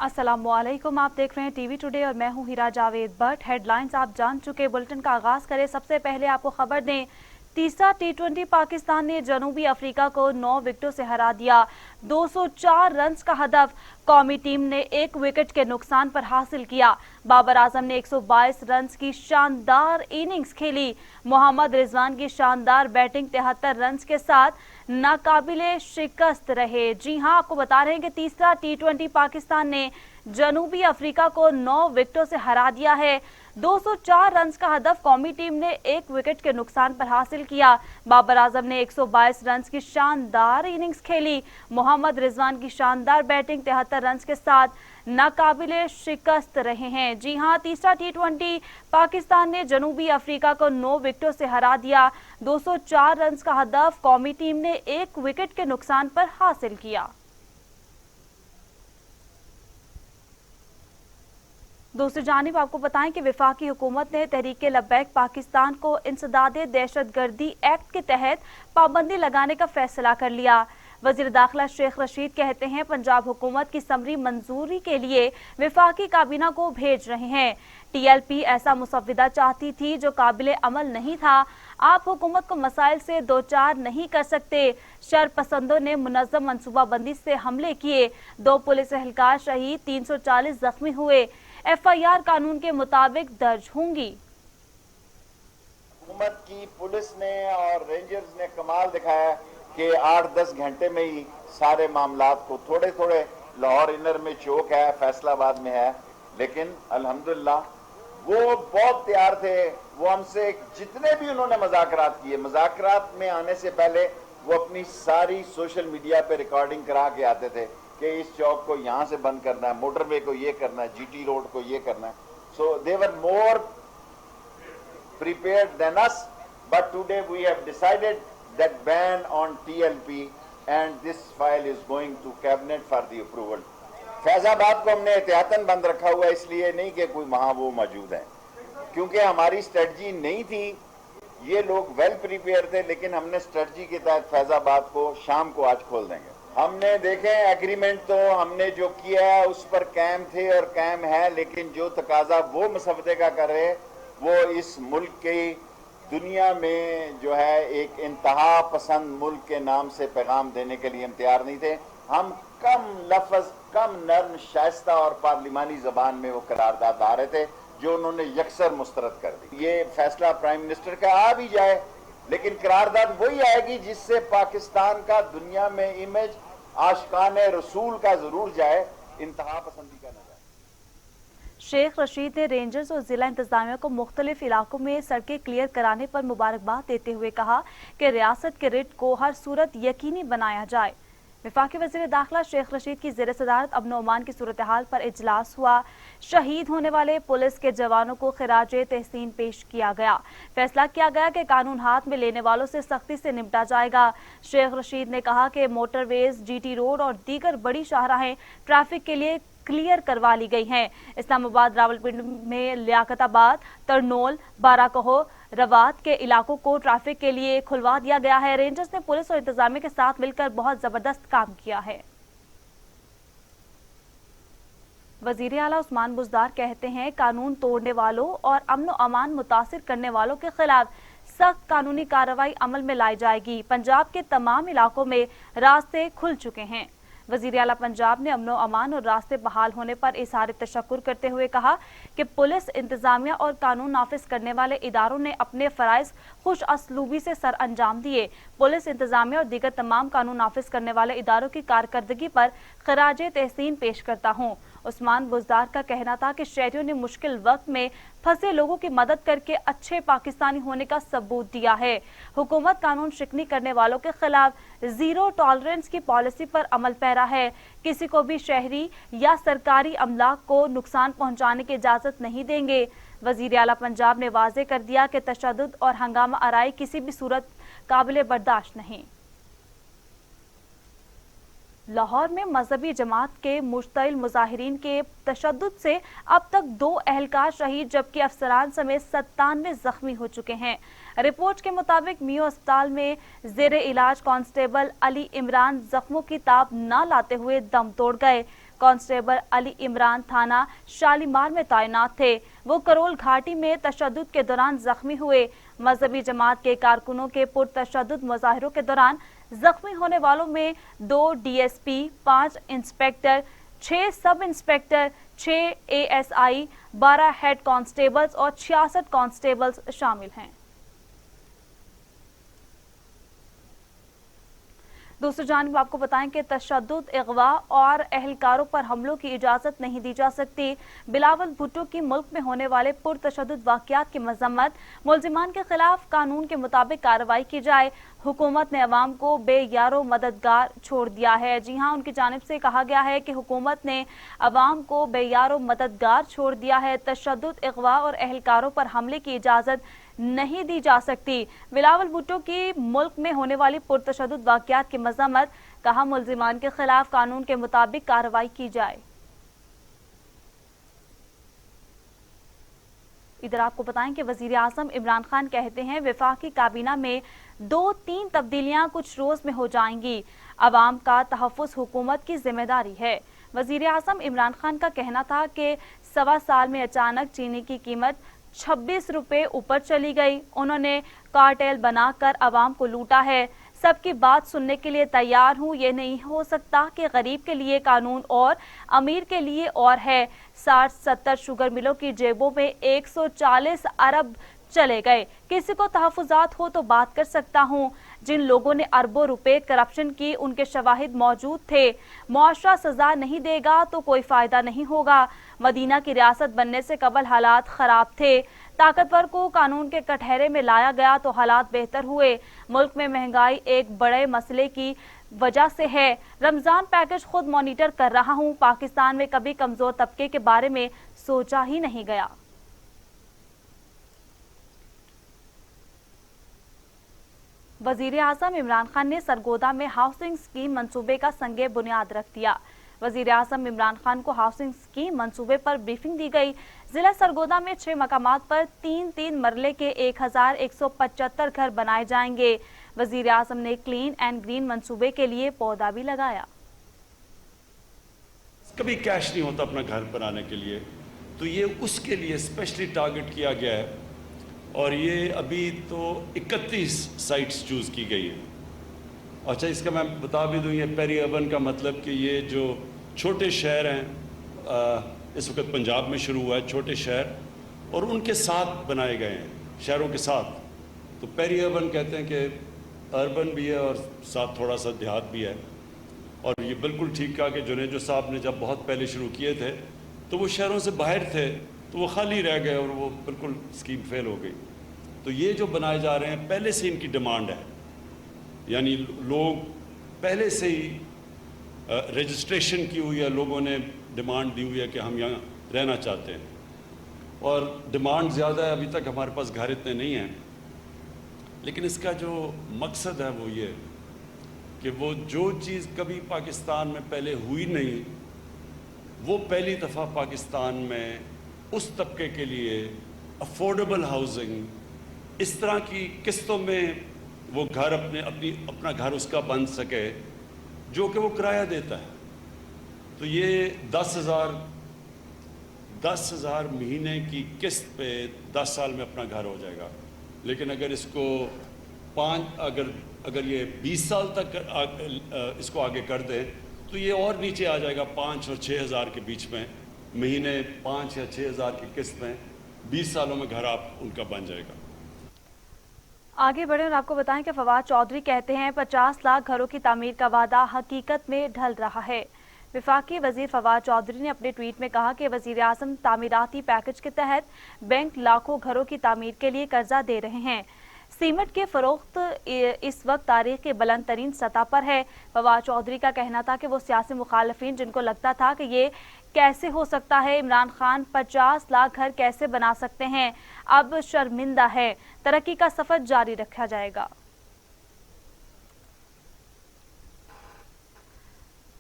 अस्सलामुअलैकुम, आप देख रहे हैं टीवी टुडे और मैं हूं हीरा जावेद भट्ट। हेडलाइंस आप जान चुके, बुलेटिन का आगाज करें। सबसे पहले आपको खबर दें, तीसरा टी20 पाकिस्तान ने जनूबी अफ्रीका को 9 विकेटों से हरा दिया। 204 रन्स का हदफ कौमी टीम ने 1 विकेट के नुकसान पर हासिल किया। बाबर आजम ने 122 रन्स की शानदार इनिंग्स खेली। मोहम्मद रिजवान की शानदार बैटिंग 73 रन्स के साथ नाकाबिले शिकस्त रहे। जी हां, आपको बता रहे हैं कि तीसरा टी20 पाकिस्तान ने जनूबी अफ्रीका को 9 विकेटों से हरा दिया है। 204 रन्स का हदफ कौमी टीम ने 1 विकेट के नुकसान पर हासिल किया। बाबर आजम ने 122 रन्स की शानदार इनिंग्स खेली। मोहम्मद रिजवान की शानदार बैटिंग 73 रन्स के साथ नाकाबिले शिकस्त रहे हैं। जी हां, तीसरा टी20 पाकिस्तान ने जनूबी अफ्रीका को 9 विकेटों से हरा दिया। 204 रन्स का हदफ कौमी टीम ने 1 विकेट के नुकसान पर हासिल किया। दूसरी जानिब आपको बताएं कि वफाकी हुकूमत ने तहरीके लब्बैक पाकिस्तान को इंसदादे दहशतगर्दी एक्ट के तहत पाबंदी लगाने का फैसला कर लिया। वजीर दाखिला शेख रशीद कहते हैं, पंजाब हुकूमत की समरी मंजूरी के लिए वफाकी काबीना को भेज रहे हैं। टीएलपी ऐसा मुसव्विदा चाहती थी जो काबिले अमल नहीं था। आप हुकूमत को मसाइल से दो चार नहीं कर सकते। शर पसंदों ने मुनज़्ज़म मनसूबाबंदी से हमले किए। 2 पुलिस एहलकार शहीद, 340 जख्मी हुए। एफआईआर कानून के मुताबिक दर्ज होंगी। हुकूमत की पुलिस ने और रेंजर्स ने कमाल दिखाया कि 8-10 घंटे में ही सारे मामलात को, थोड़े थोड़े लाहौर इनर में चौक है, फैसलाबाद में है, लेकिन अल्हम्दुलिल्लाह वो बहुत तैयार थे। वो हमसे जितने भी उन्होंने मज़ाकरात किए, मज़ाकरात में आने से पहले वो अपनी सारी सोशल मीडिया पे रिकॉर्डिंग करा के आते थे कि इस चौक को यहाँ से बंद करना है, मोटरवे को ये करना है, जीटी रोड को ये करना है। सो दे वर मोर prepared than us, but today we have decided that ban on TLP and this file is going to cabinet for the approval. Faizabad को हमने एहतियातन बंद रखा हुआ है, इसलिए नहीं कि कोई वहाँ वो मौजूद है, क्योंकि हमारी स्ट्रेटजी नहीं थी। ये लोग वेल प्रिपेयर थे, लेकिन हमने स्ट्रेटजी के तहत फैजाबाद को शाम को आज खोल देंगे। हमने देखे एग्रीमेंट तो हमने जो किया है उस पर कायम थे और कायम है, लेकिन जो तकाजा वो मुसव्वदे का कर रहे, वो इस मुल्क की दुनिया में जो है एक इंतहा पसंद मुल्क के नाम से पैगाम देने के लिए हम तैयार नहीं थे। हम कम लफ्ज, कम नर्म, शाइस्ता और पार्लिमानी जबान में वो करारदाद ला रहे थे, जो उन्होंने यकसर मुस्तरद कर दी। ये फैसला प्राइम मिनिस्टर का आ भी जाए, लेकिन करारदाद वही आएगी जिससे पाकिस्तान का दुनिया में इमेज आशिकाने रसूल का जरूर जाए, इंतहा पसंदी का न जाए। शेख रशीद ने रेंजर्स और जिला इंतजामिया को मुख्तलिफ इलाकों में सड़कें क्लियर कराने पर मुबारकबाद देते हुए कहा कि रियासत के रिट को हर सूरत यकीनी बनाया जाए। वफाकी वज़ीर दाखिला शेख रशीद की ज़ेर सदारत अमन ओ अमान की सूरत हाल पर इजलास हुआ। शहीद होने वाले पुलिस के जवानों को खिराजे तहसीन पेश किया गया। फैसला किया गया कि कानून हाथ में लेने वालों से सख्ती से निपटा जाएगा। शेख रशीद ने कहा कि मोटरवेज, जीटी रोड और दीगर बड़ी शाहराहें ट्रैफिक के लिए क्लियर करवा ली गई हैं। इस्लामाबाद, रावलपिंडी में लियाकताबाद, तरनोल, बाराकहो, रवात के इलाकों को ट्रैफिक के लिए खुलवा दिया गया है। रेंजर्स ने पुलिस और इंतजामिया के साथ मिलकर बहुत जबरदस्त काम किया है। वजीर आला उस्मान बुज़दार कहते हैं, कानून तोड़ने वालों और अमन और अमान मुतासिर करने वालों के खिलाफ सख्त कानूनी कार्रवाई अमल में लाई जाएगी। पंजाब के तमाम इलाकों में रास्ते खुल चुके हैं। वज़ीर आला पंजाब ने अमन अमान और रास्ते बहाल होने पर इज़हार तशक्कुर करते हुए कहा कि पुलिस, इंतजामिया और कानून नाफिज करने वाले इदारों ने अपने फ़राइज़ खुश असलूबी से सर अंजाम दिए। पुलिस, इंतजामिया और दीगर तमाम कानून नाफिज करने वाले इदारों की कारकर्दगी पर खराजे तहसीन पेश करता हूँ। उस्मान बुज़दार का कहना था कि शहरियों ने मुश्किल वक्त में फंसे लोगों की मदद करके अच्छे पाकिस्तानी होने का सबूत दिया है। हुकूमत कानून शिकनी करने वालों के खिलाफ जीरो टॉलरेंस की पॉलिसी पर अमल पैरा है। किसी को भी शहरी या सरकारी अमलाक को नुकसान पहुंचाने की इजाजत नहीं देंगे। वजीर आला पंजाब ने वाज़े कर दिया कि तशद्दुद और हंगामा आराई किसी भी सूरत काबिल बर्दाश्त नहीं। लाहौर में मजहबी जमात के मुश्तइल मुजाहिरीन के तशद्दुद से अब तक 2 एहलकार शहीद जबकि अफसरान समेत 97 जख्मी हो चुके हैं। रिपोर्ट के मुताबिक मियो अस्पताल में जेर इलाज कांस्टेबल अली इमरान जख्मों की ताब न लाते हुए दम तोड़ गए। कांस्टेबल अली इमरान थाना शालीमार में तैनात थे। वो करोल घाटी में तशद्दुद के दौरान जख्मी हुए। मजहबी जमात के कारकुनों के पुरतशद्दुद मुजाहिरों के दौरान जख्मी होने वालों में 2 DSP, 5 inspector, 6 sub inspector, 6 ASI, 12 head constables और 66 कांस्टेबल्स शामिल हैं। दूसरी जानिब आपको बताएं कि तशद्दुद, अगवा और अहलकारों पर हमलों की इजाज़त नहीं दी जा सकती। बिलावल भुट्टो की मुल्क में होने वाले पुरतशद्दुद वाक़यात की मजम्मत, मुलजिमान के खिलाफ कानून के मुताबिक कार्रवाई की जाए। हुकूमत ने अवाम को बेयारो मददगार छोड़ दिया है। जी हाँ, उनकी जानिब से कहा गया है कि हुकूमत ने अवाम को बेयारो मददगार छोड़ दिया है। तशद्दुद, अगवा और अहलकारों पर हमले की इजाज़त नहीं दी जा सकती। बिलावल भुट्टो की मुल्क में होने वाली पुरतशद्दुद वाक़यात की मजम्मत, कहा मुलजिमान के खिलाफ कानून के मुताबिक कार्रवाई की जाए। इधर आपको बताएं कि वजीर आज़म इमरान खान कहते हैं वफाकी काबीना में 2-3 तब्दीलियां कुछ रोज में हो जाएंगी। अवाम का तहफ़्फ़ुज़ हुकूमत की जिम्मेदारी है। वजीर आज़म इमरान खान का कहना था कि 1.25 साल में अचानक चीनी की कीमत 26 रुपए ऊपर चली गई। उन्होंने कार्टेल बनाकर अवाम को लूटा है। सबकी बात सुनने के लिए तैयार हूँ। ये नहीं हो सकता कि गरीब के लिए कानून और अमीर के लिए और है। 60-70 शुगर मिलों की जेबों में 140 अरब चले गए। किसी को तहफ़्फ़ुज़ात हो तो बात कर सकता हूँ। जिन लोगों ने अरबों रुपए करप्शन की, उनके शवाहिद मौजूद थे। मुआशरा सजा नहीं देगा तो कोई फायदा नहीं होगा। मदीना की रियासत बनने से कबल हालात खराब थे। ताकतवर को कानून के कटहरे में लाया गया तो हालात बेहतर हुए। मुल्क में महंगाई एक बड़े मसले की वजह से है। रमजान पैकेज खुद मॉनिटर कर रहा हूँ। पाकिस्तान में कभी कमजोर तबके के बारे में सोचा ही नहीं गया। वजीर आज़म इमरान खान ने सरगोदा में हाउसिंग स्कीम मंसूबे का संगे बुनियाद रख दिया। वजीर आज़म इमरान खान को हाउसिंग स्कीम मंसूबे पर ब्रीफिंग दी गई। जिला सरगोदा में 6 मकामात पर 3-3 मरले के 1175 घर बनाए जाएंगे। वजीर आज़म ने क्लीन एंड ग्रीन मंसूबे के लिए पौधा भी लगाया। कभी कैश नहीं होता अपना घर बनाने के लिए, तो ये उसके लिए स्पेशली टारगेट किया गया है। और ये अभी तो 31 साइट्स चूज़ की गई है। अच्छा, इसका मैं बता भी दूँ, ये पेरी अर्बन का मतलब कि ये जो छोटे शहर हैं, इस वक्त पंजाब में शुरू हुआ है छोटे शहर, और उनके साथ बनाए गए हैं, शहरों के साथ। तो पेरी अर्बन कहते हैं कि अर्बन भी है और साथ थोड़ा सा देहात भी है। और ये बिल्कुल ठीक कहा कि जुनेजो साहब ने जब बहुत पहले शुरू किए थे तो वो शहरों से बाहर थे, तो वो खाली रह गए और वो बिल्कुल स्कीम फेल हो गई। तो ये जो बनाए जा रहे हैं, पहले से इनकी डिमांड है, यानी लोग पहले से ही रजिस्ट्रेशन की हुई है, लोगों ने डिमांड दी हुई है कि हम यहाँ रहना चाहते हैं, और डिमांड ज़्यादा है। अभी तक हमारे पास घर इतने नहीं हैं, लेकिन इसका जो मकसद है वो ये कि वो जो चीज़ कभी पाकिस्तान में पहले हुई नहीं, वो पहली दफ़ा पाकिस्तान में उस तबके के लिए अफोर्डेबल हाउसिंग, इस तरह की किस्तों में वो घर अपना घर उसका बन सके जो कि वो किराया देता है। तो ये 10,000 महीने की किस्त पे 10 साल में अपना घर हो जाएगा। लेकिन अगर इसको अगर ये 20 साल तक इसको आगे कर दें तो ये और नीचे आ जाएगा, 5 और 6,000 के बीच में महीने, 5 या 6,000 की किस्त में 20 सालों में घर उनका बन जाएगा। आगे बढ़े और आपको बताएं कि फवाद चौधरी कहते हैं 50 लाख घरों की तामीर का वादा हकीकत में ढल रहा है। वफाकी वजीर फवाद चौधरी ने अपने ट्वीट में कहा कि वजीर आज़म तामीराती पैकेज के तहत बैंक लाखों घरों की तामीर के लिए कर्जा दे रहे हैं। सीमेंट के फरोख्त इस वक्त तारीख के बुलंद तरीन सतह पर है। फवाद चौधरी का कहना था कि वो सियासी मुखालफिन जिनको लगता था कि ये कैसे हो सकता है, इमरान खान 50 लाख घर कैसे बना सकते हैं, अब शर्मिंदा है। तरक्की का सफर जारी रखा जाएगा।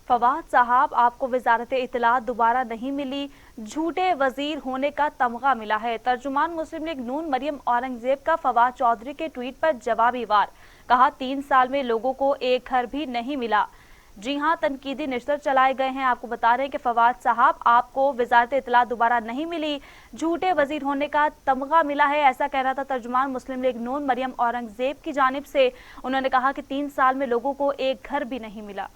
फवाद साहब, आपको वजारत इत्तलात दोबारा नहीं मिली, झूठे वजीर होने का तमगा मिला है। तर्जुमान मुस्लिम लीग नून मरियम औरंगजेब का फवाद चौधरी के ट्वीट पर जवाबी वार, कहा 3 साल में लोगों को एक घर भी नहीं मिला। जी हां, तनकीदी निश्तर चलाए गए हैं। आपको बता रहे हैं कि फवाद साहब, आपको वजारत इत्तला दोबारा नहीं मिली, झूठे वजीर होने का तमगा मिला है, ऐसा कह रहा था तर्जुमान मुस्लिम लीग नून मरियम औरंगजेब की जानिब से। उन्होंने कहा कि 3 साल में लोगों को एक घर भी नहीं मिला।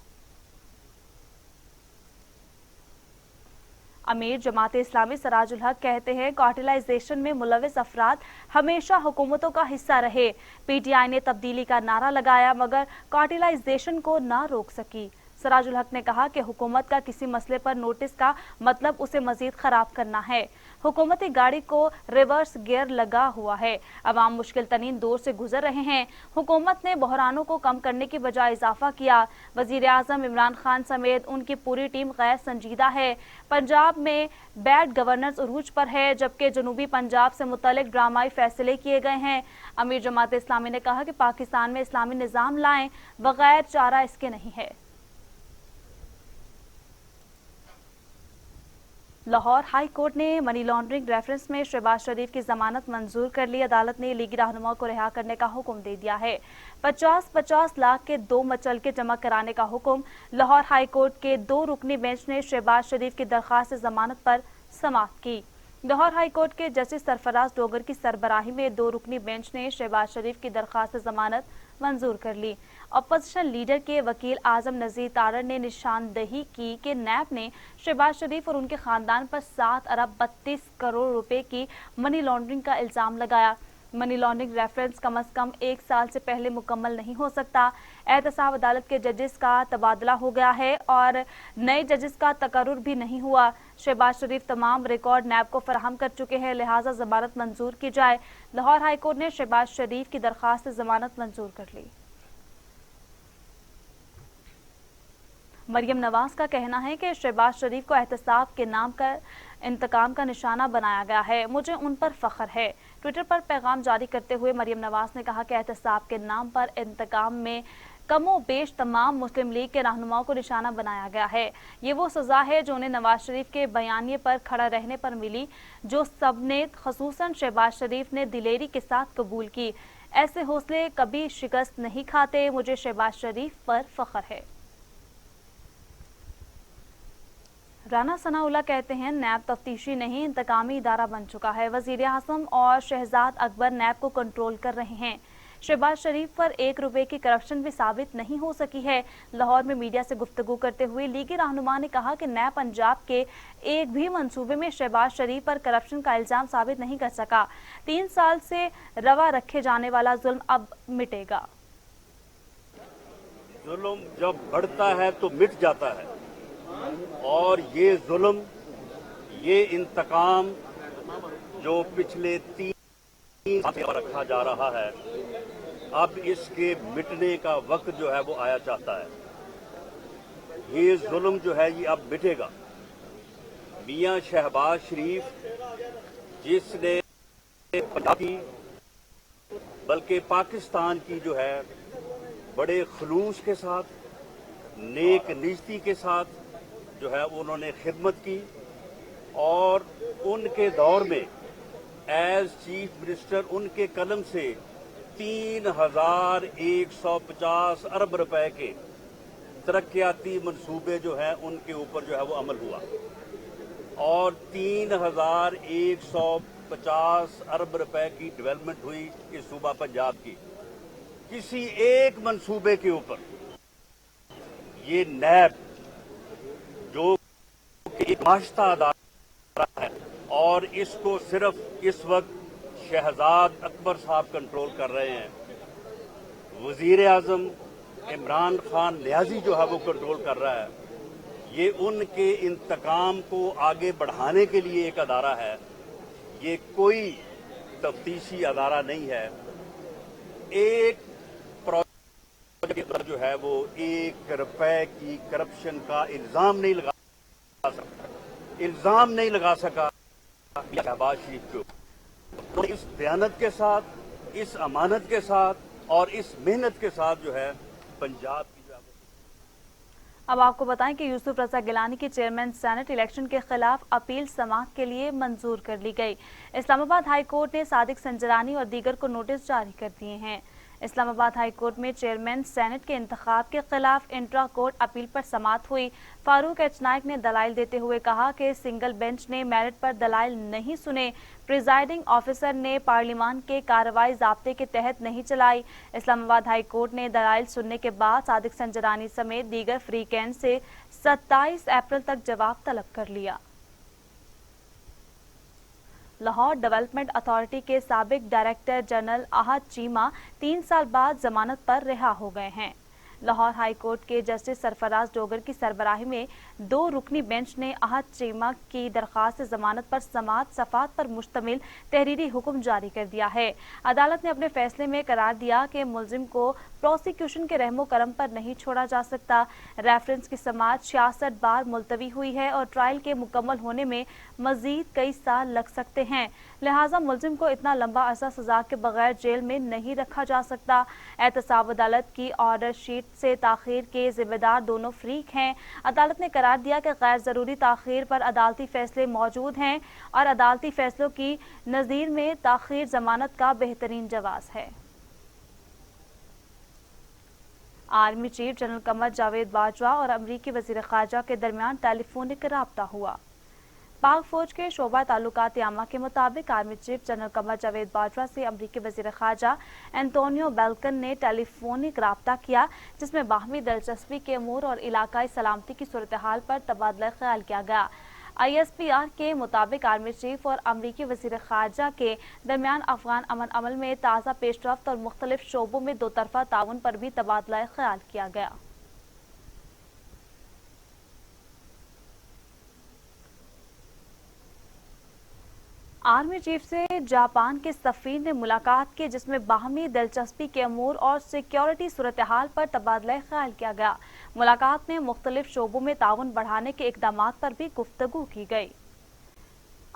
अमीर जमात इस्लामी सराजुल हक कहते हैं कॉटिलाइजेशन में मुलविस अफराद हमेशा हुकूमतों का हिस्सा रहे। पीटीआई ने तब्दीली का नारा लगाया मगर कॉटिलाइजेशन को ना रोक सकी। सराजुल हक ने कहा कि हुकूमत का किसी मसले पर नोटिस का मतलब उसे मजीद खराब करना है। हुकूमती गाड़ी को रिवर्स गियर लगा हुआ है। अवाम मुश्किल तरीन दौर से गुजर रहे हैं। हुकूमत ने बहरानों को कम करने की बजाय इजाफा किया। वजीर आजम इमरान खान समेत उनकी पूरी टीम गैर संजीदा है। पंजाब में बैड गवर्नेंस उरूज पर है, जबकि जनूबी पंजाब से मुतल्लिक ड्रामाई फैसले किए गए हैं। अमीर जमात इस्लामी ने कहा कि पाकिस्तान में इस्लामी निज़ाम लाएं, बगैर चारा इसके नहीं है। लाहौर हाई कोर्ट ने मनी लॉन्ड्रिंग रेफरेंस में शहबाज शरीफ की जमानत मंजूर कर ली। अदालत ने लीगी रहनुमा को रिहा करने का हुक्म दे दिया है। 50-50 लाख के 2 मचलके जमा कराने का हुक्म लाहौर हाई कोर्ट के 2 रुकनी बेंच ने शहबाज शरीफ की दरख्वास्त जमानत पर समाअत की। लाहौर हाई कोर्ट के जस्टिस सरफराज डोगर की सरबराही में 2 रुकनी बेंच ने शहबाज शरीफ की दरख्वास्त जमानत मंजूर कर ली। अपोजिशन लीडर के वकील आजम नजीर तारड़ ने निशानदही की कि नैब ने शहबाज शरीफ और उनके खानदान पर 7 अरब 32 करोड़ रुपए की मनी लॉन्ड्रिंग का इल्जाम लगाया। मनी लॉन्ड्रिंग रेफरेंस कम अज कम 1 साल से पहले मुकम्मल नहीं हो सकता। एहतसाब अदालत के जजेस का तबादला हो गया है और नए जजेस का तकर्रुर भी नहीं हुआ। शहबाज शरीफ तमाम रिकॉर्ड नैब को फराहम कर चुके हैं, लिहाजा जमानत मंजूर की जाए। लाहौर हाई कोर्ट ने शहबाज शरीफ की दरख्वास्त जमानत मंजूर कर ली। मरियम नवाज का कहना है कि शहबाज शरीफ को एहतसाब के नाम पर इंतकाम का निशाना बनाया गया है, मुझे उन पर फख्र है। ट्विटर पर पैगाम जारी करते हुए मरियम नवाज ने कहा कि एहतसाब के नाम पर इंतकाम में कमो बेश तमाम मुस्लिम लीग के रहनुमाओं को निशाना बनाया गया है। ये वो सजा है जो उन्हें नवाज शरीफ के बयानिए पर खड़ा रहने पर मिली, जो सबने खसूसन शहबाज शरीफ ने दिलेरी के साथ कबूल की। ऐसे हौसले कभी शिकस्त नहीं खाते, मुझे शहबाज शरीफ पर फख्र है। राना सनाउल्ला कहते हैं नैब तफ्तीशी नहीं इंतकामी इदारा बन चुका है। वजीर आजम और शहजाद अकबर नैब को कंट्रोल कर रहे हैं। शहबाज शरीफ पर 1 रुपए की करप्शन भी साबित नहीं हो सकी है। लाहौर में मीडिया से गुफ्तगू करते हुए लीगी रहनुमा ने कहा कि नैब पंजाब के एक भी मंसूबे में शहबाज शरीफ पर करप्शन का इल्जाम साबित नहीं कर सका। 3 साल से रवा रखे जाने वाला जुल्म अब मिटेगा। जुल्म जब बढ़ता है तो मिट जाता है और ये जुल्म, ये इंतकाम जो पिछले 3 साल से रखा जा रहा है, अब इसके मिटने का वक्त जो है वो आया चाहता है। ये जुल्म जो है ये अब मिटेगा। मियां शहबाज शरीफ जिसने पंजाब की बल्कि पाकिस्तान की जो है बड़े खलूस के साथ, नेक नियति के साथ जो है उन्होंने खिदमत की और उनके दौर में एज चीफ मिनिस्टर उनके कलम से 3150 अरब रुपए के तरक्याती मंसूबे जो हैं उनके ऊपर जो है वो अमल हुआ और 3150 अरब रुपए की डेवलपमेंट हुई इस सूबा पंजाब की। किसी एक मंसूबे के ऊपर ये नैब जो एक माश्ता अदारा है और इसको सिर्फ इस वक्त शहजाद अकबर साहब कंट्रोल कर रहे हैं। वजीर आजम इमरान खान नियाजी जो है वो कंट्रोल कर रहा है। ये उनके इंतकाम को आगे बढ़ाने के लिए एक अदारा है, ये कोई तफ्तीशी अदारा नहीं है। एक प्रोजेक्ट जो है वो 1 रुपए की करप्शन का इल्जाम नहीं लगा सका शहबाज शरीफ को। तो इस दयानत के साथ, इस अमानत के साथ और इस मेहनत के साथ जो है पंजाब की जो। अब आपको बताएं कि यूसुफ रजा गिलानी की चेयरमैन सेनेट इलेक्शन के खिलाफ अपील समाअत के लिए मंजूर कर ली गई। इस्लामाबाद हाई कोर्ट ने सादिक संजरानी और दीगर को नोटिस जारी कर दिए हैं। اسلام آباد ہائی کورٹ میں چیئرمین سینٹ کے انتخاب کے خلاف انٹرا کورٹ اپیل پر سماعت ہوئی۔ فاروق ایچ نائک نے دلائل دیتے ہوئے کہا کہ سنگل بینچ نے میرٹ پر دلائل نہیں سنے، پریزائڈنگ آفیسر نے پارلیمان کے کارروائی ضابطے کے تحت نہیں چلائی۔ اسلام آباد ہائی کورٹ نے دلائل سننے کے بعد صادق سنجرانی سمیت دیگر فریقین سے 27 اپریل تک جواب طلب کر لیا۔ لاہور ڈیولپمنٹ اتھارٹی کے سابق ڈائریکٹر جنرل احد چیمہ 3 سال بعد ضمانت پر رہا ہو گئے ہیں۔ لاہور ہائی کورٹ کے جسٹس سرفراز ڈوگر کی سربراہی میں 2 رکنی بینچ نے احد چیمہ کی درخواست ضمانت پر سماعت صفحات پر مشتمل تحریری حکم جاری کر دیا ہے۔ عدالت نے اپنے فیصلے میں قرار دیا کہ ملزم کو پروسیکیوشن کے رحم و کرم پر نہیں چھوڑا جا سکتا۔ ریفرنس کی سماعت 66 بار ملتوی ہوئی ہے اور ٹرائل کے مکمل ہونے میں مزید کئی سال لگ سکتے ہیں، لہٰذا ملزم کو اتنا لمبا عرصہ سزا کے بغیر جیل میں نہیں رکھا جا سکتا۔ احتساب عدالت کی آرڈر شیٹ سے تاخیر کے ذمہ دار دونوں فریق ہیں۔ عدالت نے قرار دیا کہ غیر ضروری تاخیر پر عدالتی فیصلے موجود ہیں اور عدالتی فیصلوں کی نظیر میں تاخیر ضمانت کا بہترین جواز ہے۔ Army chief general Qamar Javed Bajwa اور امریکی وزیر خارجہ کے درمیان ٹیلی فونک رابطہ ہوا۔ پاک فوج کے شعبہ تعلقات عامہ کے مطابق army chief general Qamar Javed Bajwa سے امریکی وزیر خارجہ اینٹونیو بلنکن نے ٹیلی فونک رابطہ کیا، جس میں باہمی دلچسپی کے امور اور علاقائی سلامتی کی صورتحال پر تبادلہ خیال کیا گیا۔ ISPR کے مطابق آرمی چیف اور امریکی وزیر خارجہ کے درمیان افغان امن عمل میں تازہ پیش رفت اور مختلف شعبوں میں 2 طرفہ تعاون پر بھی تبادلہ خیال کیا گیا۔ آرمی چیف سے جاپان کے سفیر نے ملاقات کی، جس میں باہمی دلچسپی کے امور اور سیکیورٹی صورتحال پر تبادلہ خیال کیا گیا۔ ملاقات میں مختلف شعبوں میں تعاون بڑھانے کے اقدامات پر بھی گفتگو کی گئی۔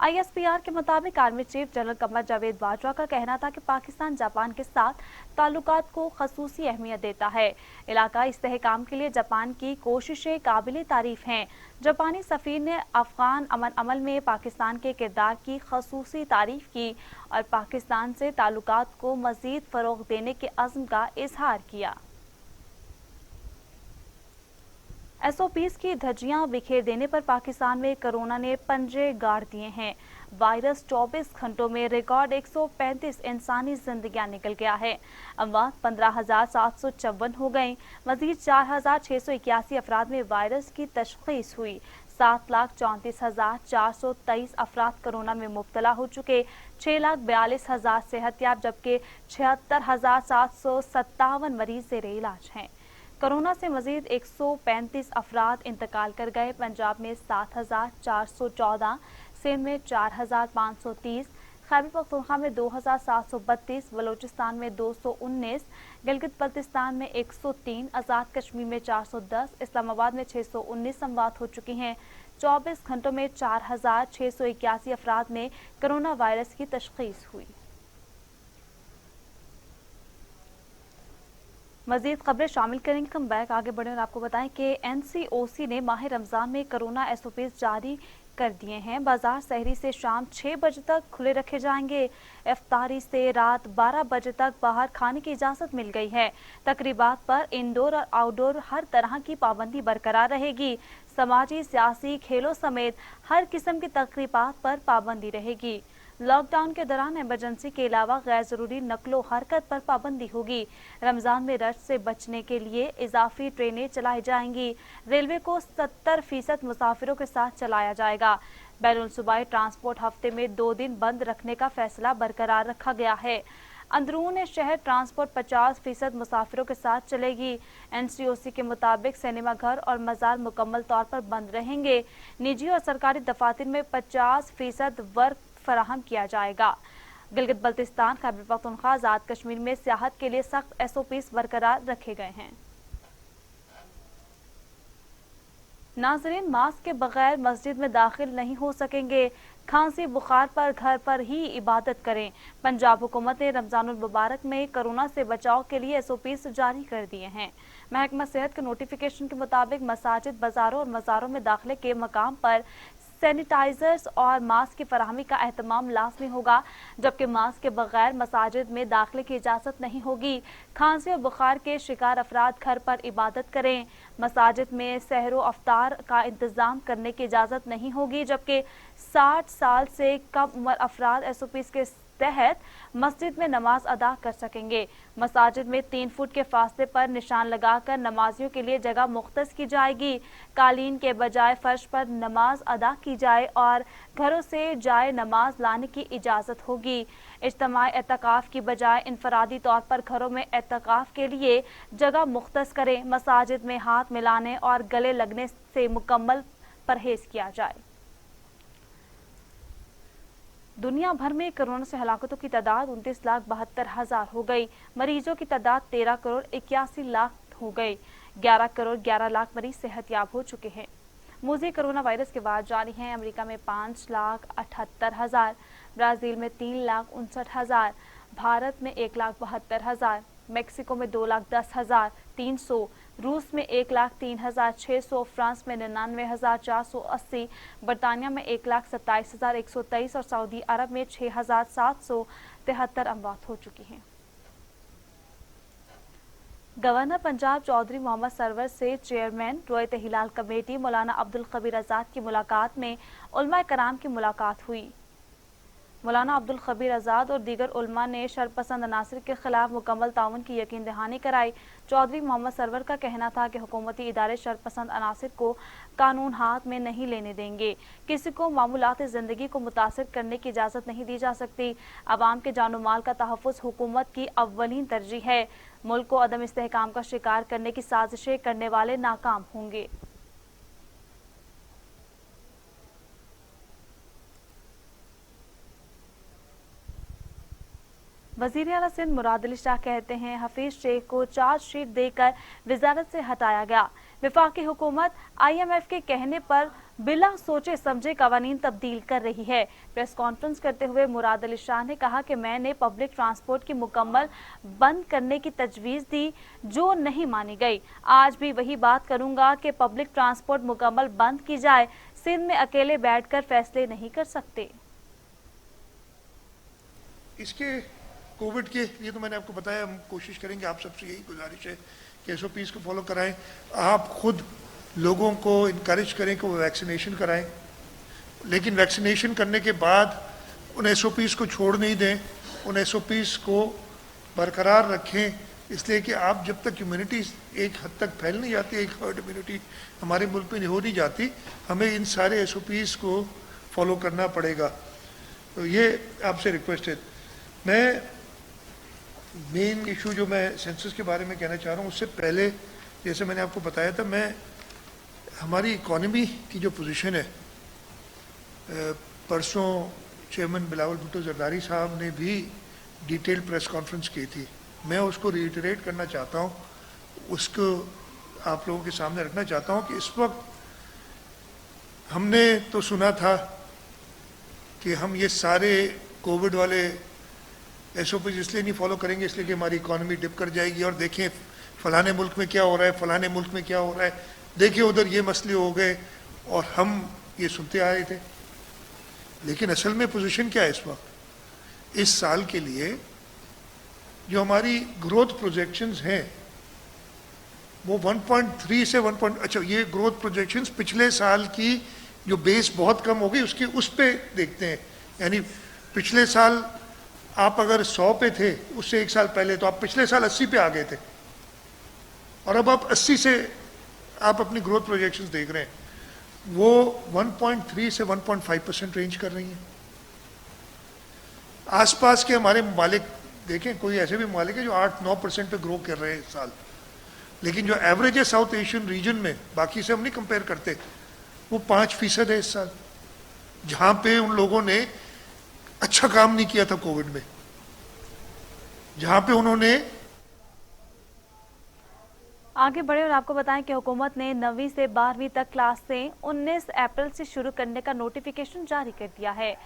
ISPR کے مطابق army chief general Qamar Javed Bajwa کا کہنا تھا کہ پاکستان جاپان کے ساتھ تعلقات کو خصوصی اہمیت دیتا ہے۔ علاقائی استحکام کے لیے جاپان کی کوششیں قابل تعریف ہیں۔ جاپانی سفیر نے افغان امن عمل میں پاکستان کے کردار کی خصوصی تعریف کی اور پاکستان سے تعلقات کو مزید فروغ دینے کے عزم کا اظہار کیا۔ SOPs کی دھجیاں بکھیر دینے پر پاکستان میں کرونا نے پنجے گاڑ دیے ہیں۔ وائرس 24 گھنٹوں میں ریکارڈ 135 انسانی زندگیاں نکل گیا ہے۔ اموات 15,754 ہو گئیں۔ مزید 4,681 افراد میں وائرس کی تشخیص ہوئی۔ 7,34,423 افراد کرونا میں مبتلا ہو چکے، 6,42,000 صحت یاب جبکہ 76,757 مریض زیر علاج ہیں۔ کرونا سے مزید 135 افراد انتقال کر گئے۔ پنجاب میں 7,414، سندھ میں 4,530، خیبر پختونخوا میں 2,732، بلوچستان میں 219، گلگت بلتستان میں 103، آزاد کشمیر میں 410، اسلام آباد میں 619 اموات ہو چکی ہیں۔ 24 گھنٹوں میں 4,681 افراد میں کرونا وائرس کی تشخیص ہوئی۔ مزید خبریں شامل کریں گے، کم بیک آگے بڑھیں اور آپ کو بتائیں کہ NCOC نے ماہ رمضان میں کرونا SOPs جاری کر دیے ہیں۔ بازار سحری سے شام 6 بجے تک کھلے رکھے جائیں گے۔ افطاری سے رات 12 بجے تک باہر کھانے کی اجازت مل گئی ہے۔ تقریبات پر انڈور اور آؤٹ ڈور ہر طرح کی پابندی برقرار رہے گی۔ سماجی، سیاسی، کھیلوں سمیت ہر قسم کی تقریبات پر پابندی رہے گی۔ لاک ڈاؤن کے دوران ایمرجنسی کے علاوہ غیر ضروری نقل و حرکت پر پابندی ہوگی۔ رمضان میں رش سے بچنے کے لیے اضافی ٹرینیں چلائی جائیں گی۔ ریلوے کو 70% مسافروں کے ساتھ چلایا جائے گا۔ بین الصوبائی ٹرانسپورٹ ہفتے میں 2 دن بند رکھنے کا فیصلہ برقرار رکھا گیا ہے۔ اندرون شہر ٹرانسپورٹ 50% مسافروں کے ساتھ چلے گی۔ NCOC کے مطابق سینما گھر اور مزار مکمل طور پر بند رہیں گے۔ نجی اور سرکاری دفاتر میں 50% ورک فراہم کیا جائے گا۔ گلگت بلتستان، خیبر پختونخوا، آزاد کشمیر میں سیاحت کے لیے سخت SOPs برقرار رکھے گئے ہیں۔ ناظرین، ماسک کے بغیر مسجد میں داخل نہیں ہو سکیں گے۔ کھانسی بخار پر گھر پر ہی عبادت کریں۔ پنجاب حکومت نے رمضان المبارک میں کرونا سے بچاؤ کے لیے SOPs جاری کر دیے ہیں۔ محکمہ صحت کے نوٹیفیکیشن کے مطابق مساجد، بازاروں اور مزاروں میں داخلے کے مقام پر सैनिटाइजर्स और मास्क की फराहमी का एहतमाम लाजमी होगा, जबकि मास्क के बगैर मसाजिद में दाखिले की इजाज़त नहीं होगी। खांसी और बुखार के शिकार अफराद घर पर इबादत करें। मसाजिद में सहरो अफ्तार का इंतज़ाम करने की इजाज़त नहीं होगी, जबकि 60 साल से कम उम्र अफराद SOPs के तहत मस्जिद में नमाज अदा कर सकेंगे। मसाजिद में 3 फुट के फासले पर निशान लगाकर नमाजियों के लिए जगह मुख्तस की जाएगी। कालीन के बजाय फर्श पर नमाज अदा की जाए और घरों से जाए नमाज लाने की इजाज़त होगी। इज्तिमाई एतकाफ की बजाय इनफरादी तौर पर घरों में एतकाफ के लिए जगह मुख्तस करें। मसाजिद में हाथ मिलाने और गले लगने से मुकम्मल परहेज किया जाए। दुनिया भर में कोरोना से हलाकतों की तादाद 29,72,000 हो गई। मरीजों की तादाद 13,81,00,000 हो गई। 11,11,00,000 मरीज सेहतयाब हो चुके हैं। मूज़ी कोरोना वायरस के बाद जारी हैं। अमेरिका में 5,78,000, ब्राज़ील में 3,59,000, भारत में 1,72,000, मैक्सिको में 2,10,300, रूस में 1,03,600, फ्रांस में 99,480, बरतानिया में 1,27,123 और सऊदी अरब में 6,773 अमवात हो चुकी हैं। गवर्नर पंजाब चौधरी मोहम्मद सरवर से चेयरमैन रोयत हिलाल कमेटी मौलाना अब्दुल खबीर आज़ाद की मुलाकात में उलमा कराम की मुलाकात हुई। मौलाना अब्दुल खबीर आज़ाद और दीगर उलमा ने शरपसंद अनासर के खिलाफ मुकम्मल ताउन की यकीन दहानी कराई। चौधरी मोहम्मद सरवर का कहना था कि हुकूमती इदारे शरपसंद अनासर को कानून हाथ में नहीं लेने देंगे। किसी को मामूलात ज़िंदगी को मुतासर करने की इजाज़त नहीं दी जा सकती। अवाम के जानो माल का तहफ़्फ़ुज़ हुकूमत की अव्वलीन तरजीह है। मुल्क को अदम इस्तेहकाम का शिकार करने की साजिशें करने वाले नाकाम होंगे। वज़ीर आला सिंध मुराद अली शाह कहते हैं हफीज शेख को चार्जशीट देकर वजारत से हटाया गया। वफाकी हुकूमत IMF के कहने पर बिला सोचे समझे कवानीन तब्दील कर रही है। प्रेस कॉन्फ्रेंस करते हुए मुराद अली शाह ने कहा कि मैंने पब्लिक ट्रांसपोर्ट की मुकम्मल बंद करने की तजवीज़ दी जो नहीं मानी गई। आज भी वही बात करूंगा कि पब्लिक ट्रांसपोर्ट मुकम्मल बंद की जाए। सिंध में अकेले बैठकर फैसले नहीं कर सकते। इसके कोविड के लिए तो मैंने आपको बताया, हम कोशिश करेंगे, आप सबसे यही गुजारिश है कि SOPs को फॉलो कराएं। आप खुद लोगों को इनकरेज करें कि वो वैक्सीनेशन कराएं, लेकिन वैक्सीनेशन करने के बाद उन SOPs को छोड़ नहीं दें, उन SOPs को बरकरार रखें, इसलिए कि आप जब तक इम्यूनिटी एक हद तक फैल नहीं जाती, एक हर्ड इम्यूनिटी हमारे मुल्क में हो नहीं जाती, हमें इन सारे SOPs को फॉलो करना पड़ेगा। तो ये आपसे रिक्वेस्ट है। मैं मेन इशू जो मैं सेंसस के बारे में कहना चाह रहा हूँ, उससे पहले जैसे मैंने आपको बताया था, मैं हमारी इकॉनमी की जो पोजीशन है, परसों चेयरमैन बिलावल भुट्टो जरदारी साहब ने भी डिटेल प्रेस कॉन्फ्रेंस की थी। मैं उसको रिइटरेट करना चाहता हूँ, उसको आप लोगों के सामने रखना चाहता हूँ कि इस वक्त हमने तो सुना था कि हम ये सारे कोविड वाले SOPs इसलिए नहीं फॉलो करेंगे इसलिए कि हमारी इकॉनमी डिप कर जाएगी, और देखें फलाने मुल्क में क्या हो रहा है, फलाने मुल्क में क्या हो रहा है, देखिए उधर ये मसले हो गए, और हम ये सुनते आए थे। लेकिन असल में पोजीशन क्या है इस वक्त? इस साल के लिए जो हमारी ग्रोथ प्रोजेक्शंस हैं वो 1.3 से 1. अच्छा, ये ग्रोथ प्रोजेक्शंस पिछले साल की जो बेस बहुत कम हो गई उसकी उस पे देखते हैं। यानी पिछले साल आप अगर 100 पे थे उससे एक साल पहले, तो आप पिछले साल 80 पे आ गए थे, और अब आप 80 से आप अपनी ग्रोथ प्रोजेक्शंस देख रहे हैं, वो 1.3 से 1.5% रेंज कर रही हैं। आसपास के हमारे ममालिक देखें, कोई ऐसे भी ममालिक है जो 8-9% पे ग्रो कर रहे हैं इस साल, लेकिन जो एवरेज है साउथ एशियन रीजन में, बाकी से हम नहीं कंपेयर करते, वो 5% है इस साल, जहां पे उन लोगों ने अच्छा काम नहीं किया था कोविड में, जहां पे उन्होंने आगे बढ़े और आपको बताएं कि हुकूमत ने 9वीं से 12वीं तक क्लासें 19 अप्रैल से शुरू करने का नोटिफिकेशन जारी कर दिया है।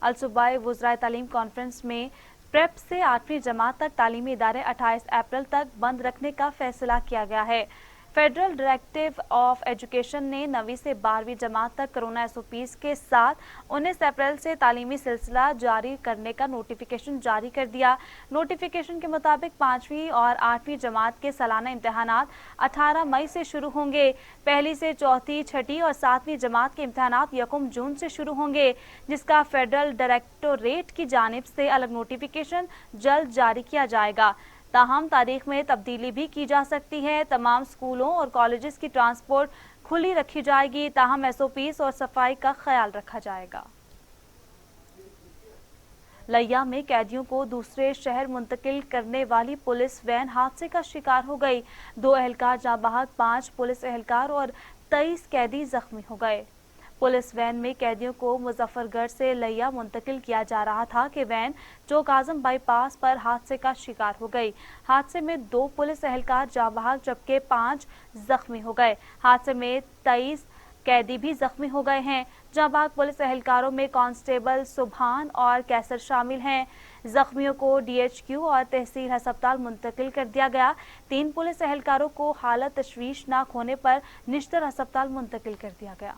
अलसूबाई वुज़राए तालीम कॉन्फ्रेंस में प्रेप से 8वीं जमात तक तालीमी इदारे 28 अप्रैल तक बंद रखने का फैसला किया गया है। फेडरल डायरेक्टिव ऑफ एजुकेशन ने 9वीं से 12वीं जमात तक कोरोना SOPs के साथ 19 अप्रैल से तालीमी सिलसिला जारी करने का नोटिफिकेशन जारी कर दिया। नोटिफिकेशन के मुताबिक 5वीं और 8वीं जमात के सालाना इम्तहानात 18 मई से शुरू होंगे। पहली से चौथी, छठी और 7वीं जमात के इम्तहानात 1 जून से शुरू होंगे, जिसका फेडरल डायरेक्टोरेट की जानिब से अलग नोटिफिकेशन जल्द जारी किया जाएगा। ताहम तारीख में तब्दीली भी की जा सकती है। तमाम स्कूलों और कॉलेजेस की ट्रांसपोर्ट खुली रखी जाएगी। ताहम SOPs और सफाई का ख्याल रखा जाएगा। लैया में कैदियों को दूसरे शहर मुंतकिल करने वाली पुलिस वैन हादसे का शिकार हो गई। 2 एहलकार जाँ बहक, 5 पुलिस एहलकार और 23 कैदी जख्मी हो गए। पुलिस वैन में कैदियों को मुजफ्फरगढ़ से लैया मुंतकिल किया जा रहा था कि वैन चौक आजम बाईपास पर हादसे का शिकार हो गई। हादसे में 2 पुलिस एहलकार जाँ बहक जबकि 5 जख्मी हो गए। हादसे में 23 कैदी भी जख्मी हो गए हैं। जाँ बहक पुलिस एहलकारों में कांस्टेबल सुभान और कैसर शामिल हैं। जख्मियों को DHQ और तहसील अस्पताल मुंतकिल कर दिया गया। 3 पुलिस एहलकारों को हालत तशवीशनाक होने पर निश्तर अस्पताल मुंतकिल कर दिया गया।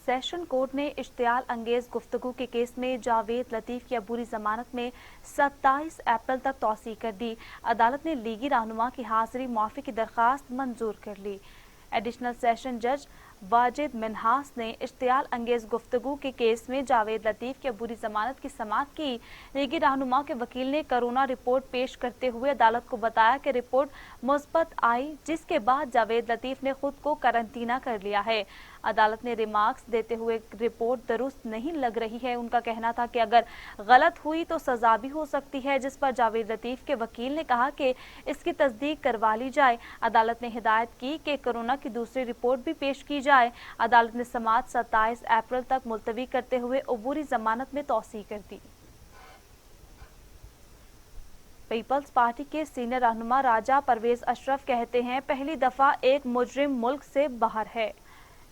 सेशन कोर्ट ने इश्तियाल अंगेज गुफ्तगू के केस में जावेद लतीफ की अबूरी जमानत में 27 अप्रैल तक तौसीक कर दी। अदालत ने लीगी रहनुमा की हाजिरी माफी की दरख्वास्त मंजूर कर ली। एडिशनल सेशन जज वाजिद मिन्हास ने इश्तियाल अंगेज गुफ्तगू के केस में जावेद लतीफ की अबूरी जमानत की समाअत की। लीगी रहनुमा के वकील ने कोरोना रिपोर्ट पेश करते हुए अदालत को बताया कि रिपोर्ट मुस्बत आई, जिसके बाद जावेद लतीफ ने खुद को करंटीना कर लिया है। अदालत ने रिमार्क्स देते हुए रिपोर्ट दुरुस्त नहीं लग रही है। उनका कहना था कि अगर गलत हुई तो सजा भी हो सकती है, जिस पर जावेद लतीफ के वकील ने कहा कि इसकी तस्दीक करवा ली जाए। अदालत ने हिदायत की कि कोरोना की दूसरी रिपोर्ट भी पेश की जाए। अदालत ने समाअत 27 अप्रैल तक मुलतवी करते हुए अबूरी जमानत में तौसीक कर दी। पीपल्स पार्टी के सीनियर रहनुमा राजा परवेज अशरफ कहते हैं, पहली दफा एक मुजरिम मुल्क से बाहर है।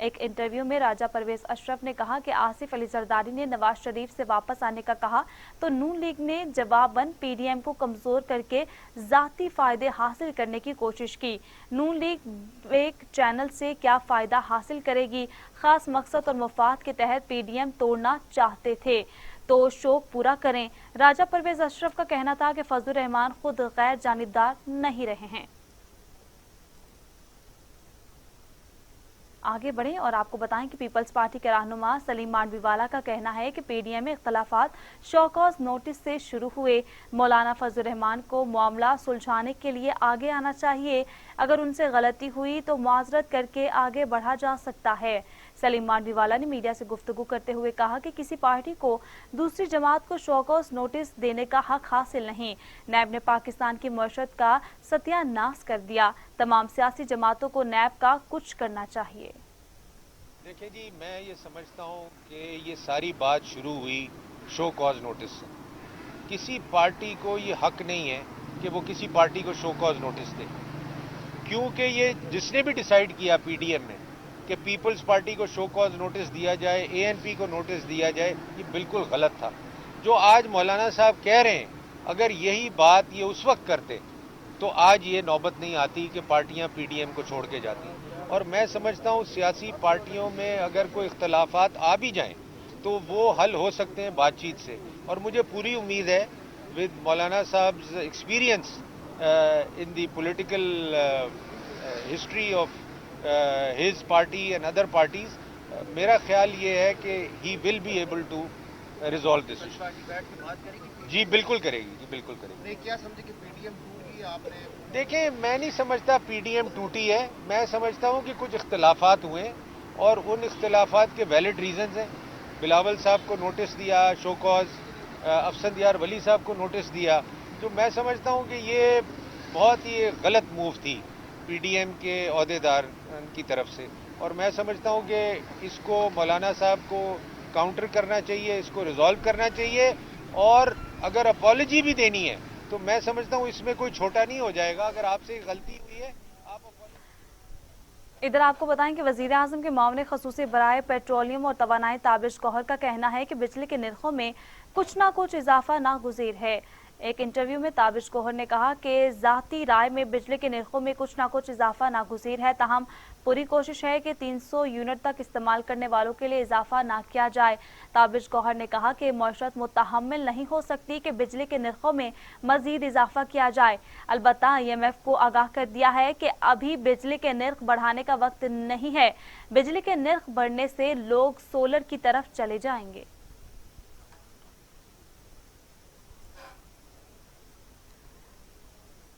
एक इंटरव्यू में राजा परवेज अशरफ ने कहा कि आसिफ अली जरदारी ने नवाज शरीफ से वापस आने का कहा तो नून लीग ने जवाबन PDM को कमजोर करके जाती फायदे हासिल करने की कोशिश की। नून लीग एक चैनल से क्या फायदा हासिल करेगी? खास मकसद और मुफाद के तहत PDM तोड़ना चाहते थे तो शौक पूरा करें। राजा परवेज अशरफ का कहना था कि फजलुर रहमान खुद गैर जानिबदार नहीं रहे हैं। आगे बढ़ें और आपको बताएं कि पीपल्स पार्टी के रहनुमा सलीम मांडवीवाला का कहना है कि PDM में इख्तलाफात शौकॉज नोटिस से शुरू हुए। मौलाना फजलुर रहमान को मामला सुलझाने के लिए आगे आना चाहिए। अगर उनसे गलती हुई तो मुआजरत करके आगे बढ़ा जा सकता है। सलीम मांडवीवाला ने मीडिया से गुफ्तगू करते हुए कहा कि किसी पार्टी को दूसरी जमात को शौकॉज नोटिस देने का हक हासिल नहीं। नैब ने पाकिस्तान की मईशत का सत्यानाश कर दिया। तमाम सियासी जमातों को नैब का कुछ करना चाहिए। देखिए जी, मैं ये समझता हूँ कि ये सारी बात शुरू हुई शो कॉज नोटिस से। किसी पार्टी को ये हक नहीं है कि वो किसी पार्टी को शो कॉज नोटिस दे, क्योंकि ये जिसने भी डिसाइड किया PDM ने कि पीपल्स पार्टी को शो कॉज नोटिस दिया जाए, ANP को नोटिस दिया जाए, ये बिल्कुल गलत था। जो आज मौलाना साहब कह रहे हैं, अगर यही बात ये उस वक्त करते तो आज ये नौबत नहीं आती कि पार्टियां PDM को छोड़ के जाती। और मैं समझता हूँ सियासी पार्टियों में अगर कोई इख्तलाफात आ भी जाएं तो वो हल हो सकते हैं बातचीत से। और मुझे पूरी उम्मीद है विद मौलाना साहब experience in the political history of his party and other parties, मेरा ख्याल ये है कि he will be able to resolve this issue। जी बिल्कुल करेगी, जी बिल्कुल करेगी। नहीं, क्या समझे कि PDM टूट गई आपने? देखें, मैं नहीं समझता PDM टूटी है। मैं समझता हूँ कि कुछ इख्तलाफात हुए और उन इख्तलाफात के वैलिड रीजंस हैं। बिलावल साहब को नोटिस दिया शो कॉज, अफसंदयार वली साहब को नोटिस दिया, तो मैं समझता हूँ कि ये बहुत ही गलत मूव थी PDM के अहदेदार की तरफ से। और मैं समझता हूँ कि इसको मौलाना साहब को काउंटर करना चाहिए, इसको रिजॉल्व करना चाहिए, और अगर अपॉलजी भी देनी है तो मैं समझता हूँ इसमें कोई छोटा नहीं हो जाएगा। अगर आपसे गलती हुई है आप इधर आपको बताएं कि वजीर आजम के मामले खसूसी बराए पेट्रोलियम और तवानाई ताबिश गौहर का कहना है कि बिजली के निर्खों में कुछ ना कुछ इजाफा नागुज़ीर है। एक इंटरव्यू में ताबिश गौहर ने कहा कि ज़ाती राय में बिजली के निर्खों में कुछ ना कुछ इजाफा नागुज़ीर है, ताहम पूरी कोशिश है कि 300 यूनिट तक इस्तेमाल करने वालों के लिए इजाफा ना किया जाए। ताबिश गौहर ने कहा कि मौशरत मुतहम्मिल नहीं हो सकती कि बिजली के निर्खों में मजीद इजाफा किया जाए। अलबत्ता IMF को आगाह कर दिया है कि अभी बिजली के निर्ख बढ़ाने का वक्त नहीं है। बिजली के निर्ख बढ़ने से लोग सोलर की तरफ चले जाएंगे।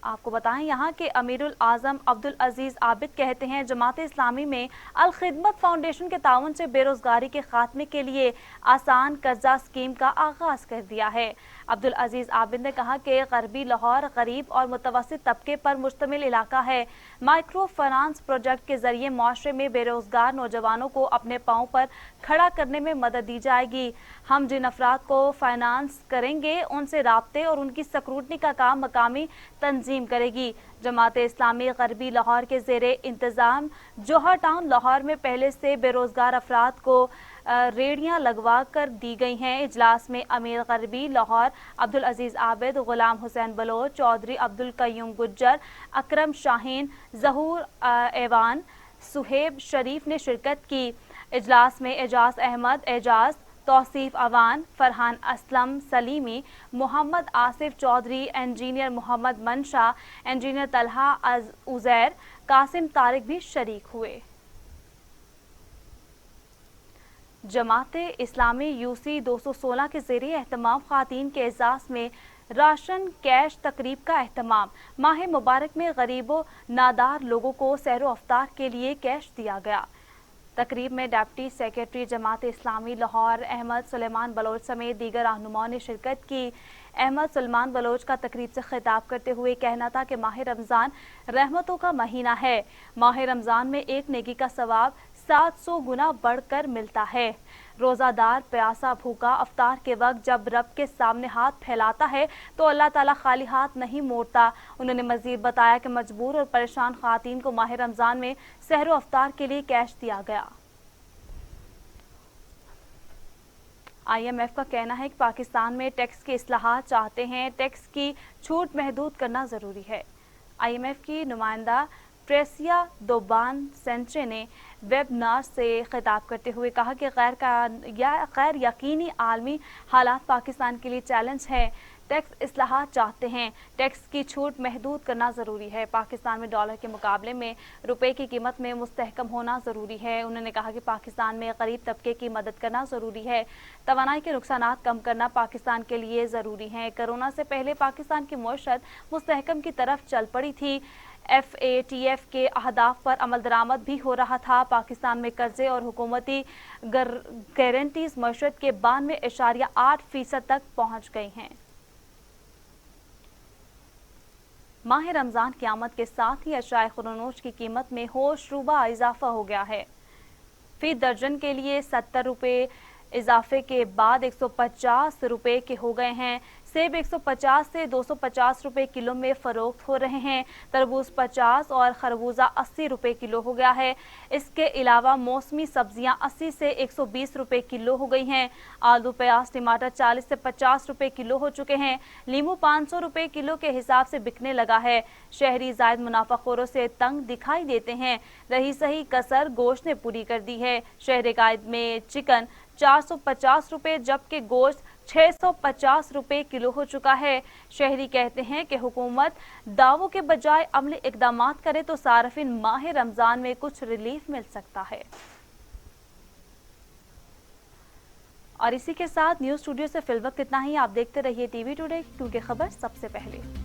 आपको बताएं यहाँ के अमीरुल आज़म अब्दुल अजीज आबिद कहते हैं, जमात इस्लामी में अल खिदमत फाउंडेशन के ताउन से बेरोजगारी के खात्मे के लिए आसान कर्जा स्कीम का आगाज कर दिया है। अब्दुल अजीज आबिद ने कहा कि गरबी लाहौर गरीब और मुतवस्सित तबके पर मुश्तमिल इलाका है। माइक्रो फाइनेंस प्रोजेक्ट के जरिए माशरे में बेरोजगार नौजवानों को अपने पांव पर खड़ा करने में मदद दी जाएगी। हम जिन अफराद को फाइनेंस करेंगे उनसे राब्ते और उनकी स्क्रूटनी का काम मकामी तंजीम करेगी। जमात इस्लामी गरबी लाहौर के ज़ेरे इंतज़ाम जौहर टाउन लाहौर में पहले से बेरोजगार अफराद को रेडियां लगवा कर दी गई हैं। इजलास में अमीर गरबी लाहौर अब्दुल अजीज आबिद, गुलाम हुसैन बलोच, चौधरी अब्दुल कयूम गुज्जर, अकरम शाहीन, जहूर एवान, सुहेब शरीफ ने शिरकत की। इजलास में एजाज अहमद एजाज, तौसीफ अवान, फरहान असलम सलीमी, मोहम्मद आसिफ चौधरी, इंजीनियर मोहम्मद मनशा, इंजीनियर तलहा उजैर, कासिम तारिक भी शरीक हुए। जमात इस्लामी UC 216 के ज़रिए एहतमाम ख़ातीन के एजाज़ में राशन कैश तकरीब का एहतमाम। माह मुबारक में गरीबों नादार लोगों को सहरो अफ्तार के लिए कैश दिया गया। तकरीब में deputy secretary Jamaat Islami Lahore Ahmad Suleman Bloch समेत दीगर रहनुमाओं ने शिरकत की। अहमद सुलेमान बलोच का तकरीब से खिताब करते हुए कहना था कि माह रमज़ान रहमतों का महीना है। माह रमज़ान में एक नेकी का सवाब 700 गुना बढ़कर मिलता है। रोज़ादार प्यासा भूखा अफ्तार के वक्त जब रब के सामने हाथ फैलाता है तो अल्लाह ताला खाली हाथ नहीं मोड़ता। उन्होंने मजीद बताया कि मजबूर और परेशान खातीन को माह रमज़ान में सहरो अफ्तार के लिए कैश दिया गया। IMF का कहना है कि पाकिस्तान में टैक्स की इस्लाहात चाहते हैं, टैक्स की छूट महदूद करना ज़रूरी है। IMF की नुमाइंदा ट्रेसिया दोबान सेंचे ने वेबनार से खिताब करते हुए कहा कि गैर यकीनी आलमी हालात पाकिस्तान के लिए चैलेंज है। टैक्स इस्लाहात चाहते हैं, टैक्स की छूट महदूद करना ज़रूरी है। पाकिस्तान में डॉलर के मुकाबले में रुपए की कीमत में मुस्तहकम होना ज़रूरी है। उन्होंने कहा कि पाकिस्तान में गरीब तबके की मदद करना ज़रूरी है। तवानाई के नुकसानात कम करना पाकिस्तान के लिए ज़रूरी है। कोरोना से पहले पाकिस्तान की मईशत मुस्तहकम की तरफ चल पड़ी थी। FATF के अहदाफ पर अमल दरामद भी हो रहा था। पाकिस्तान में कर्जे और हुकूमती गारंटीज मईशत के 92.8% तक पहुँच गई हैं। माह रमज़ान की आमद के साथ ही अशराए खुर्नोश की कीमत में होशरुबा इजाफा हो गया है। फी दर्जन के लिए 70 रुपये इजाफे के बाद 150 रुपये के हो गए हैं। सेब 150 से 250 रुपये किलो में फरोख्त हो रहे हैं। तरबूज 50 और खरबूजा 80 रुपये किलो हो गया है। इसके अलावा मौसमी सब्जियां 80 से 120 रुपये किलो हो गई हैं। आलू, प्याज, टमाटर 40 से 50 रुपये किलो हो चुके हैं। लीमू 500 रुपये किलो के हिसाब से बिकने लगा है। शहरी जायद मुनाफाखोरों से तंग दिखाई देते हैं। रही सही कसर गोश्त ने पूरी कर दी है। शहर कायद में चिकन 450 रुपये जबकि गोश्त 650 रुपये किलो हो चुका है। शहरी कहते हैं कि हुकूमत दावों के बजाय अमली इकदामात करे तो सार्फिन माह रमजान में कुछ रिलीफ मिल सकता है। और इसी के साथ न्यूज़ स्टूडियो से फिल वक्त इतना ही। आप देखते रहिए टीवी टुडे, क्योंकि खबर सबसे पहले।